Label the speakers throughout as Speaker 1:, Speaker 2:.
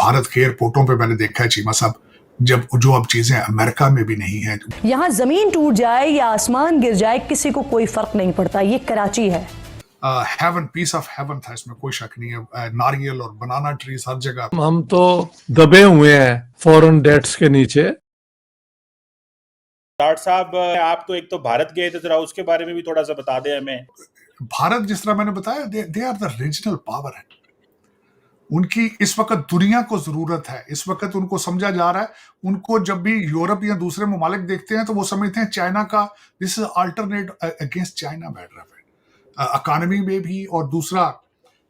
Speaker 1: भारत के एयरपोर्टों पे मैंने देखा है चीमा साहब, जब जो अब चीजें अमेरिका में भी नहीं है।
Speaker 2: यहाँ जमीन टूट जाए या आसमान गिर जाए किसी को कोई फर्क नहीं पड़ता, ये कराची है।
Speaker 1: हेवन, पीस ऑफ हेवन था, इसमें कोई शक नहीं है। नारियल और बनाना ट्रीज हर जगह।
Speaker 3: हम तो दबे हुए हैं फॉरेन डेट्स के नीचे।
Speaker 4: डॉक्टर साहब, आप तो एक तो भारत गए थे, जरा उसके बारे में भी थोड़ा सा बता दें हमें।
Speaker 1: भारत जिस तरह मैंने बताया, they are the regional power है। उनकी इस वक्त दुनिया को जरूरत है, इस वक्त उनको समझा जा रहा है। उनको जब भी यूरोप या दूसरे ममालिक देखते हैं तो वो समझते हैं चाइना का, this is alternate against China matter है इकोनॉमी में भी। और दूसरा,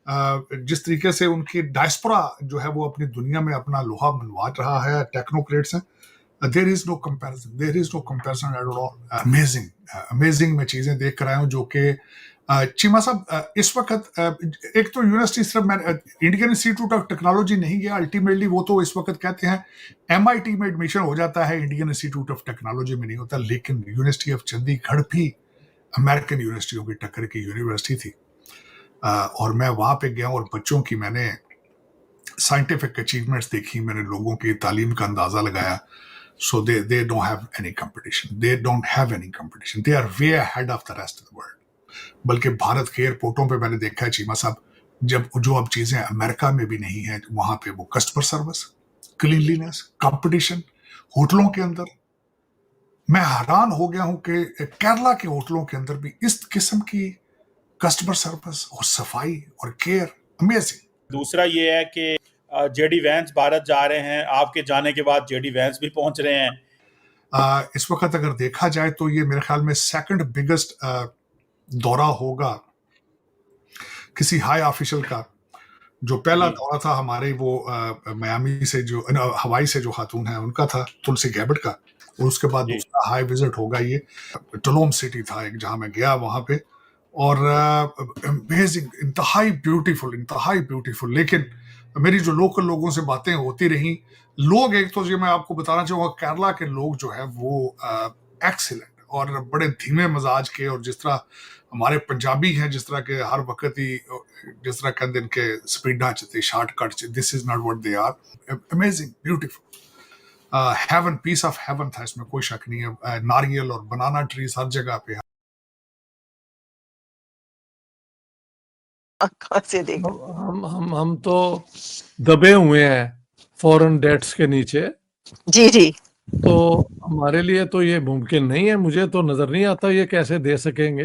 Speaker 1: जिस तरीके से उनकी डायस्पोरा जो है वो अपनी दुनिया में अपना लोहा मनवा रहा है, टेक्नोक्रेट्स हैं, there is no comparison at all. Amazing मैं चीजें देख कर आया हूं जो कि चीमा साहब इस वक्त एक तो यूनिवर्सिटी सिर्फ इंडियन इंस्टीट्यूट ऑफ टेक्नोलॉजी नहीं गया, अल्टीमेटली वो तो इस वक्त कहते हैं MIT में एडमिशन हो जाता है, इंडियन इंस्टीट्यूट ऑफ टेक्नोलॉजी में नहीं होता। लेकिन यूनिवर्सिटी ऑफ चंडीगढ़ भी अमेरिकन यूनिवर्सिटियों की टक्कर की यूनिवर्सिटी थी। और मैं वहां पे गया और बच्चों की मैंने साइंटिफिक अचीवमेंट्स देखी, मैंने लोगों की तालीम का अंदाजा लगाया। So they don't have any competition. They don't have any competition. They are way ahead of the rest of the world. बल्कि भारत के एयरपोर्टों पे मैंने देखा है चीमा साहब, जब जो अब चीजें अमेरिका में भी नहीं है, वहां पे वो कस्टमर सर्विस, क्लीनलीनेस, कंपटीशन, होटलों के अंदर मैं हैरान हो गया हूं कि केरला के होटलों के अंदर भी इस किस्म की कस्टमर सर्विस और सफाई और केयर अमेजिंग।
Speaker 4: दूसरा ये है कि जेडी वैंस भारत जा रहे हैं, आपके जाने के बाद जेडी वैंस भी पहुंच रहे हैं।
Speaker 1: इस वक्त अगर देखा जाए तो ये मेरे ख्याल में सेकंड बिगेस्ट दौरा होगा किसी हाई ऑफिशियल का। जो पहला दौरा था हमारे वो मियामी से जो हवाई से जो खातून है उनका था, तुलसी गैबट का, और उसके बाद दूसरा हाई विजिट होगा ये टलोम सिटी था एक, जहां मैं गया वहां पे, और अमेजिंग, इंतहाई ब्यूटीफुल। लेकिन मेरी जो लोकल लोगों से बातें होती रही, लोग, एक तो ये मैं आपको बताना चाहूंगा, केरला के लोग जो है वो एक्सीलेंट और बड़े धीमे मजाज के, और जिस तरह हमारे पंजाबी हैं जिस तरह के हर वक्त ही जिस तरह कहते हैं के स्पीडा च शॉर्टकट च, this is not what they are. Amazing, beautiful, heaven, piece of heaven था, इसमें कोई शक नहीं है। नारियल और बनाना ट्रीज हर जगह पे।
Speaker 5: से देखो
Speaker 3: हम तो दबे हुए हैं फॉरेन डेट्स के नीचे।
Speaker 5: जी
Speaker 3: तो हमारे लिए तो ये मुमकिन नहीं है, मुझे तो नजर नहीं आता ये कैसे दे सकेंगे।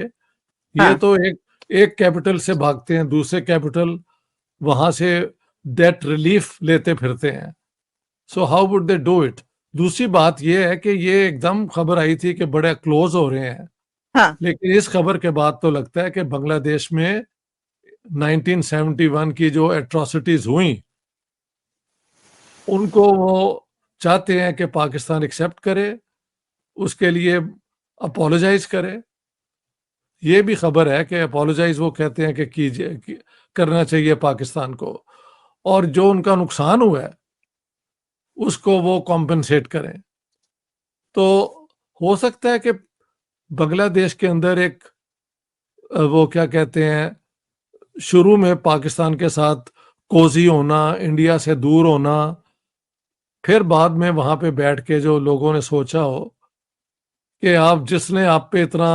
Speaker 3: ये तो एक कैपिटल से भागते हैं दूसरे कैपिटल, वहां से डेट रिलीफ लेते फिरते हैं। So how would they do it. दूसरी बात ये है कि ये एकदम खबर आई थी कि बड़े क्लोज हो रहे हैं, लेकिन इस खबर के बाद तो लगता है कि बांग्लादेश में 1971 की जो एट्रोसिटीज हुई उनको वो चाहते हैं कि पाकिस्तान एक्सेप्ट करे, उसके लिए अपोलोजाइज करे। ये भी खबर है कि अपोलोजाइज वो कहते हैं कि करना चाहिए पाकिस्तान को, और जो उनका नुकसान हुआ है उसको वो कॉम्पेंसेट करें। तो हो सकता है कि बांग्लादेश के अंदर एक वो क्या कहते हैं, शुरू में पाकिस्तान के साथ कोजी होना, इंडिया से दूर होना, फिर बाद में वहां पे बैठ के जो लोगों ने सोचा हो कि आप जिसने आप पे इतना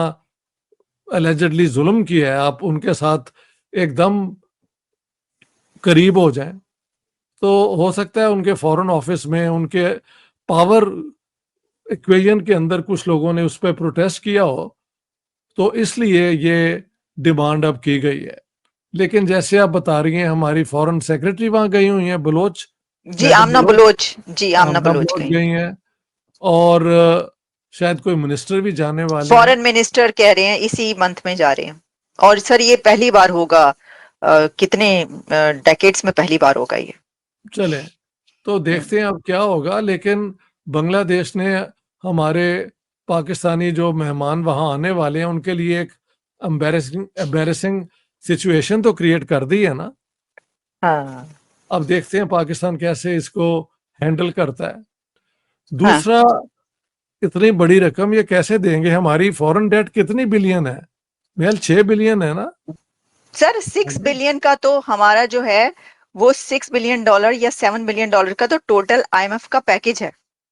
Speaker 3: एलिजेडली जुल्म किया है, आप उनके साथ एकदम करीब हो जाएं। तो हो सकता है उनके फॉरेन ऑफिस में, उनके पावर इक्वेशन के अंदर कुछ लोगों ने उस पर प्रोटेस्ट किया हो, तो इसलिए ये डिमांड अब की गई है। लेकिन जैसे आप बता रही हैं, हमारी फॉरेन सेक्रेटरी वहां गई हुई हैं, बलोच
Speaker 5: जी, आमना बलोच
Speaker 3: गई हैं, और शायद कोई मिनिस्टर भी जाने वाले,
Speaker 5: फॉरेन मिनिस्टर कह रहे हैं इसी मंथ में जा रहे हैं। और सर ये पहली बार होगा, कितने डेकेड्स में पहली बार होगा ये। चले
Speaker 3: तो देखते हैं अब क्या होगा। लेकिन बांग्लादेश ने हमारे पाकिस्तानी जो मेहमान वहां आने वाले हैं उनके लिए एक एम्बैरेसिंग सिचुएशन तो क्रिएट कर दी है ना। अब देखते हैं पाकिस्तान कैसे इसको हैंडल करता है। दूसरा, इतनी बड़ी रकम ये कैसे देंगे। हमारी फॉरेन डेट कितनी बिलियन है? महल 6 बिलियन है ना
Speaker 5: सर। 6 बिलियन का तो हमारा जो है वो $6 बिलियन या $7 बिलियन का तो टोटल IMF का पैकेज है,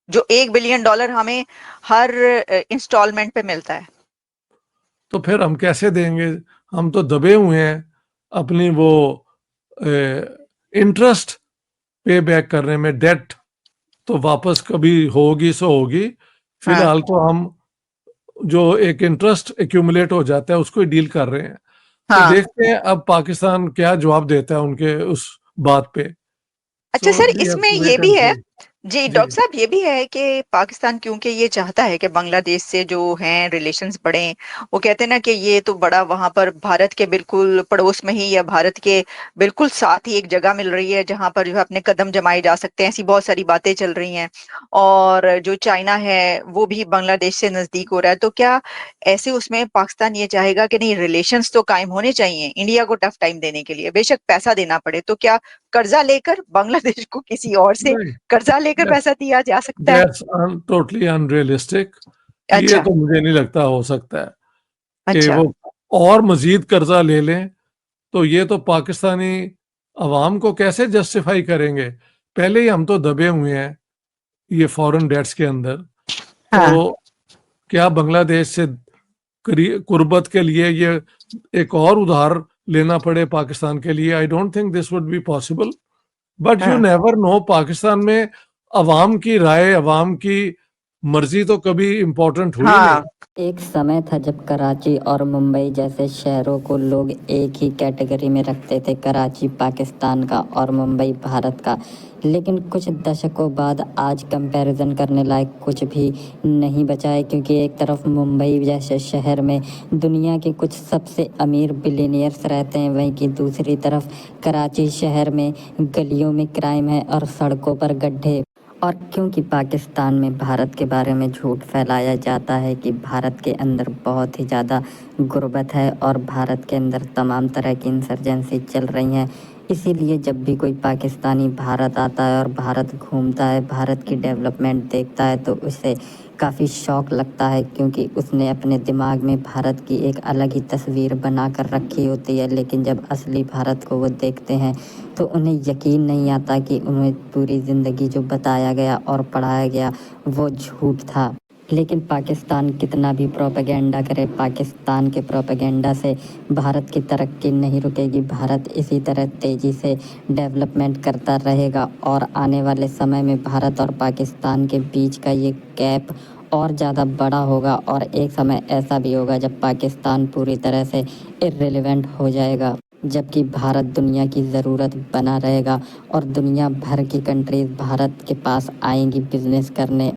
Speaker 5: जो $1 बिलियन हमें हर इंस्टॉलमेंट पे मिलता है।
Speaker 3: तो फिर हम कैसे देंगे? हम तो दबे हुए हैं अपनी वो इंटरेस्ट पे बैक करने में। डेट तो वापस कभी होगी सो होगी, फिलहाल तो हम जो एक इंटरेस्ट एक्यूमुलेट हो जाता है उसको ही डील कर रहे हैं। तो
Speaker 5: हाँ।
Speaker 3: देखते हैं अब पाकिस्तान क्या जवाब देता है उनके उस बात पे।
Speaker 5: अच्छा
Speaker 3: So
Speaker 5: सर,
Speaker 3: we have
Speaker 5: इसमें
Speaker 3: to
Speaker 5: ये
Speaker 3: wait
Speaker 5: भी
Speaker 3: and
Speaker 5: है
Speaker 3: see.
Speaker 5: जी
Speaker 3: जी।
Speaker 5: डॉक्टर साहब, ये भी है कि पाकिस्तान क्योंकि ये चाहता है कि बांग्लादेश से जो हैं रिलेशंस बढ़ें, वो कहते हैं ना कि ये तो बड़ा वहां पर भारत के बिल्कुल पड़ोस में ही या भारत के बिल्कुल साथ ही एक जगह मिल रही है जहां पर जो है अपने कदम जमाए जा सकते हैं, ऐसी बहुत सारी बातें चल रही हैं। और जो चाइना है वो भी बांग्लादेश से नजदीक हो रहा है, तो क्या ऐसे उसमें पाकिस्तान ये चाहेगा कि नहीं, रिलेशंस तो कायम होने चाहिए इंडिया को टफ टाइम देने के लिए, बेशक पैसा देना पड़े, तो क्या कर्जा लेकर बांग्लादेश को किसी और से
Speaker 3: नहीं,
Speaker 5: कर्जा लेकर पैसा दिया जा सकता है?
Speaker 3: That's totally unrealistic. ये
Speaker 5: अच्छा।
Speaker 3: तो मुझे नहीं लगता हो सकता है कि
Speaker 5: अच्छा।
Speaker 3: वो और मजीद कर्जा ले लें। तो ये तो पाकिस्तानी अवाम को कैसे जस्टिफाई करेंगे? पहले ही हम तो दबे हुए हैं ये फॉरेन डेट्स के अंदर।
Speaker 5: हाँ।
Speaker 3: तो क्या बांग्लादेश से कुर्बत के लिए ये एक और उधार लेना पड़े पाकिस्तान के लिए? I don't think this would be possible, but you
Speaker 5: हाँ।
Speaker 3: Never know. पाकिस्तान में अवाम की राय, अवाम की मर्जी तो कभी इम्पोर्टेंट हुई
Speaker 5: हाँ।
Speaker 3: नहीं।
Speaker 6: एक समय था जब कराची और मुंबई जैसे शहरों को लोग एक ही कैटेगरी में रखते थे, कराची पाकिस्तान का और मुंबई भारत का। लेकिन कुछ दशकों बाद आज कंपैरिजन करने लायक कुछ भी नहीं बचा है, क्योंकि एक तरफ मुंबई जैसे शहर में दुनिया के कुछ सबसे अमीर बिलियनियर्स रहते हैं, वहीं की दूसरी तरफ कराची शहर में गलियों में क्राइम है और सड़कों पर गड्ढे। और क्योंकि पाकिस्तान में भारत के बारे में झूठ फैलाया जाता है कि भारत के अंदर बहुत ही ज़्यादा गुर्बत है और भारत के अंदर तमाम तरह की इंसर्जेंसी चल रही हैं, इसीलिए जब भी कोई पाकिस्तानी भारत आता है और भारत घूमता है, भारत की डेवलपमेंट देखता है, तो उसे काफ़ी शौक लगता है, क्योंकि उसने अपने दिमाग में भारत की एक अलग ही तस्वीर बना कर रखी होती है। लेकिन जब असली भारत को वो देखते हैं तो उन्हें यकीन नहीं आता कि उन्हें पूरी ज़िंदगी जो बताया गया और पढ़ाया गया वो झूठ था। लेकिन पाकिस्तान कितना भी प्रोपेगेंडा करे, पाकिस्तान के प्रोपेगेंडा से भारत की तरक्की नहीं रुकेगी। भारत इसी तरह तेज़ी से डेवलपमेंट करता रहेगा और आने वाले समय में भारत और पाकिस्तान के बीच का ये गैप और ज़्यादा बड़ा होगा और एक समय ऐसा भी होगा जब पाकिस्तान पूरी तरह से इर्रेलेवेंट हो जाएगा, जबकि भारत दुनिया की ज़रूरत बना रहेगा और दुनिया भर की कंट्रीज़ भारत के पास आएंगी बिजनेस करने।